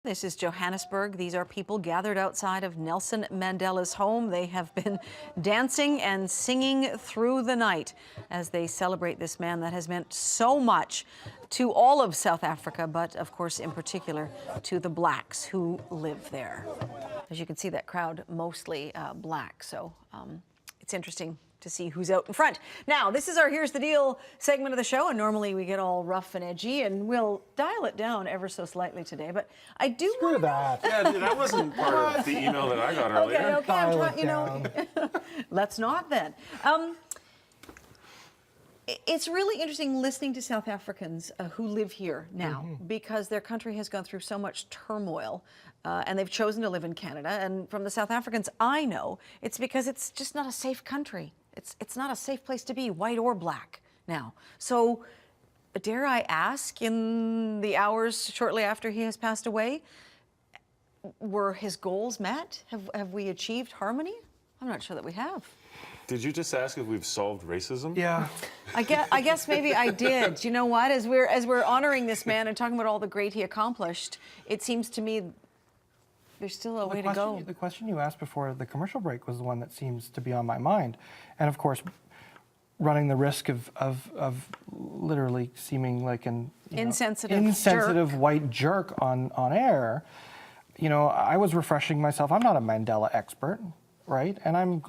This is Johannesburg. These are people gathered outside of Nelson Mandela's home. They have been dancing and singing through the night as they celebrate this man that has meant so much to all of South Africa, but of course in particular to the blacks who live there. As you can see, that crowd mostly black, so it's interesting to see who's out in front. Now, this is our Here's the Deal segment of the show, and normally we get all rough and edgy, and we'll dial it down ever so slightly today, but I do Screw that. Yeah, dude, that wasn't part of the email that I got earlier. Okay, I'm trying, you know, let's not then. It's really interesting listening to South Africans who live here now because their country has gone through so much turmoil and they've chosen to live in Canada. And from the South Africans I know, it's because it's just not a safe country. It's not a safe place to be, white or black now. So dare I ask, in the hours shortly after he has passed away, were his goals met? Have we achieved harmony? I'm not sure that we have. Did you just ask if we've solved racism? Yeah. I guess maybe I did. You know what? As we're honoring this man and talking about all the great he accomplished, it seems to me there's still a way to go. The question you asked before the commercial break was the one that seems to be on my mind. And of course, running the risk of literally seeming like an insensitive white jerk on air, you know, I was refreshing myself. I'm not a Mandela expert, right? And I'm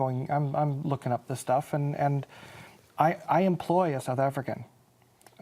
looking up this stuff, and I employ a South African.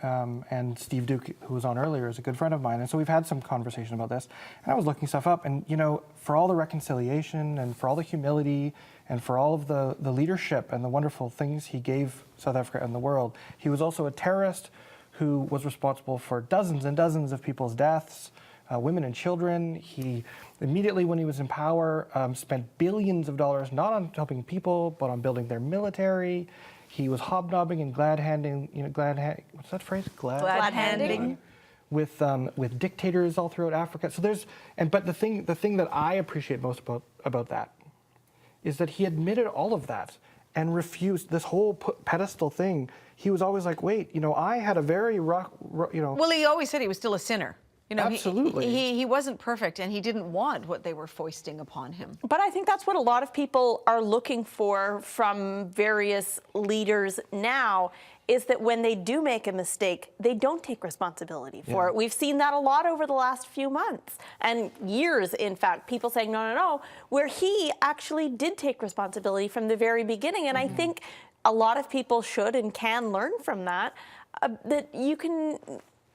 And Steve Duke, who was on earlier, is a good friend of mine. And so we've had some conversation about this. And I was looking stuff up. And, you know, for all the reconciliation and for all the humility and for all of the leadership and the wonderful things he gave South Africa and the world, he was also a terrorist who was responsible for dozens and dozens of people's deaths, women and children. He immediately, when he was in power, spent billions of dollars not on helping people, but on building their military. He was hobnobbing and glad-handing, you know, what's that phrase? Glad-handing. With dictators all throughout Africa. So but the thing that I appreciate most about that is that he admitted all of that and refused this whole pedestal thing. He was always like, wait, you know, I had a very rough, you know. Well, he always said he was still a sinner. You know, absolutely. He wasn't perfect, and he didn't want what they were foisting upon him. But I think that's what a lot of people are looking for from various leaders now, is that when they do make a mistake, they don't take responsibility for it. We've seen that a lot over the last few months and years, in fact, people saying, no, where he actually did take responsibility from the very beginning. And I think a lot of people should and can learn from that, that you can...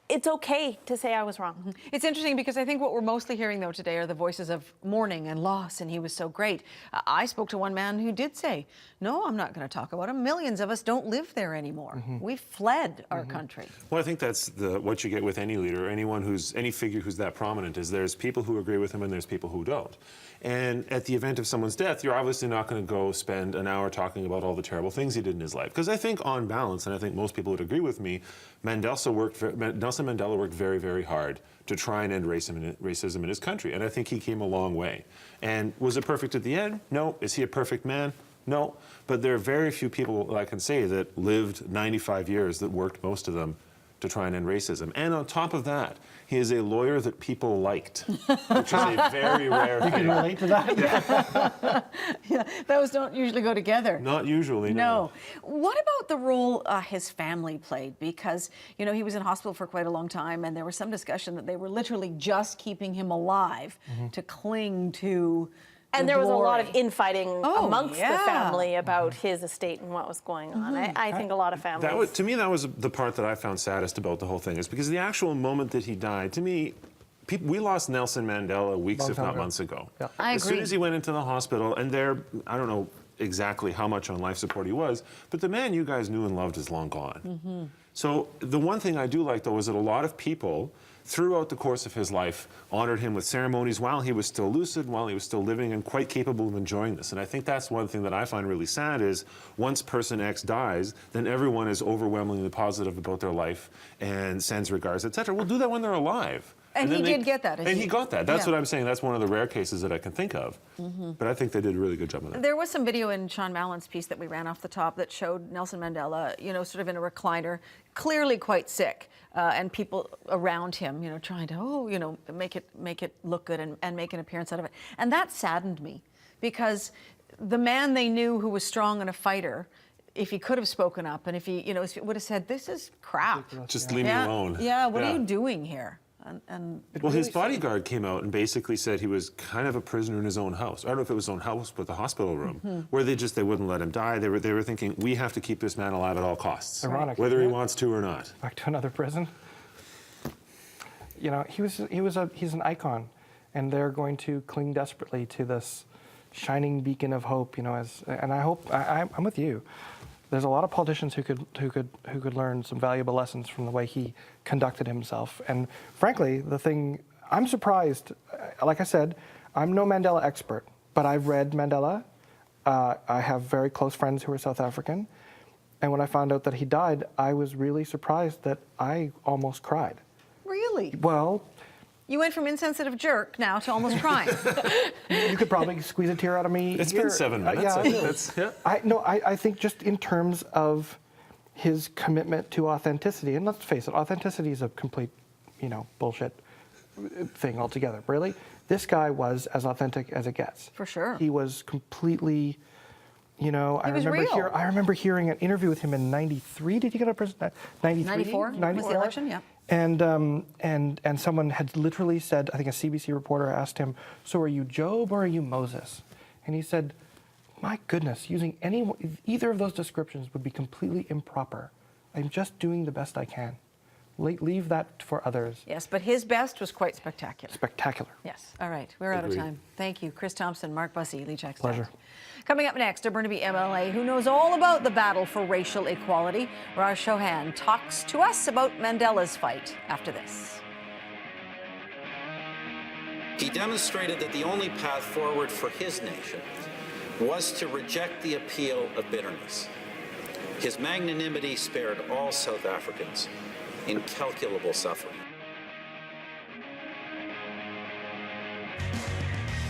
It's okay to say I was wrong. It's interesting because I think what we're mostly hearing, though, today are the voices of mourning and loss, and he was so great. I spoke to one man who did say, no, I'm not going to talk about him. Millions of us don't live there anymore. We've fled our country. Well, I think that's what you get with any leader, any figure who's that prominent, is there's people who agree with him and there's people who don't. And at the event of someone's death, you're obviously not going to go spend an hour talking about all the terrible things he did in his life. Because I think on balance, and I think most people would agree with me, Nelson Mandela worked very, very hard to try and end racism in his country. And I think he came a long way. And was it perfect at the end? No. Is he a perfect man? No. But there are very few people I can say that lived 95 years that worked most of them to try and end racism. And on top of that, he is a lawyer that people liked, which is a very rare thing. You can relate to that? Yeah, those don't usually go together. Not usually, no. What about the role his family played? Because, you know, he was in hospital for quite a long time, and there was some discussion that they were literally just keeping him alive to cling to and there was a lot of infighting amongst the family about his estate and what was going on. I think a lot of families... to me, that was the part that I found saddest about the whole thing, is because the actual moment that he died, to me, we lost Nelson Mandela weeks, if not months ago. Yeah. I agree. As soon as he went into the hospital, and I don't know exactly how much on life support he was, but the man you guys knew and loved is long gone. So the one thing I do like, though, is that a lot of people throughout the course of his life honored him with ceremonies while he was still lucid, while he was still living, and quite capable of enjoying this. And I think that's one thing that I find really sad is once person X dies, then everyone is overwhelmingly positive about their life and sends regards, etc. We'll do that when they're alive. And he did get that. And he got that. That's what I'm saying. That's one of the rare cases that I can think of. But I think they did a really good job of that. There was some video in Sean Mallon's piece that we ran off the top that showed Nelson Mandela, sort of in a recliner, clearly quite sick, and people around him, trying to, make it look good and make an appearance out of it. And that saddened me, because the man they knew who was strong and a fighter, if he could have spoken up and if he, would have said, "This is crap. Just leave me alone." Yeah, what are you doing here? And well, his bodyguard came out and basically said he was kind of a prisoner in his own house. I don't know if it was his own house, but the hospital room, where they wouldn't let him die. They were thinking, we have to keep this man alive at all costs, ironic, whether he wants to or not. Back to another prison. He's an icon, and they're going to cling desperately to this shining beacon of hope. And I hope I'm with you. There's a lot of politicians who could learn some valuable lessons from the way he conducted himself. And frankly, I'm surprised. Like I said, I'm no Mandela expert, but I've read Mandela. I have very close friends who are South African, and when I found out that he died, I was really surprised that I almost cried. Really? Well, you went from insensitive jerk now to almost crying. You could probably squeeze a tear out of me. It's been 7 minutes. I think just in terms of his commitment to authenticity, and let's face it, authenticity is a complete, bullshit thing altogether. Really, this guy was as authentic as it gets. For sure. He was completely. I remember hearing an interview with him in '93. Did he get out of prison? 94 was the election. Yeah. And someone had literally said, I think a CBC reporter asked him, "So are you Job or are you Moses?" And he said, "My goodness, using either of those descriptions would be completely improper. I'm just doing the best I can. Leave that for others." Yes, but his best was quite spectacular. Spectacular. Yes. All right, we're out of time. Thank you, Chris Thompson, Mark Busse, Lee Jackson. Pleasure. Coming up next, a Burnaby MLA who knows all about the battle for racial equality. Raj Chauhan talks to us about Mandela's fight after this. He demonstrated that the only path forward for his nation was to reject the appeal of bitterness. His magnanimity spared all South Africans incalculable suffering.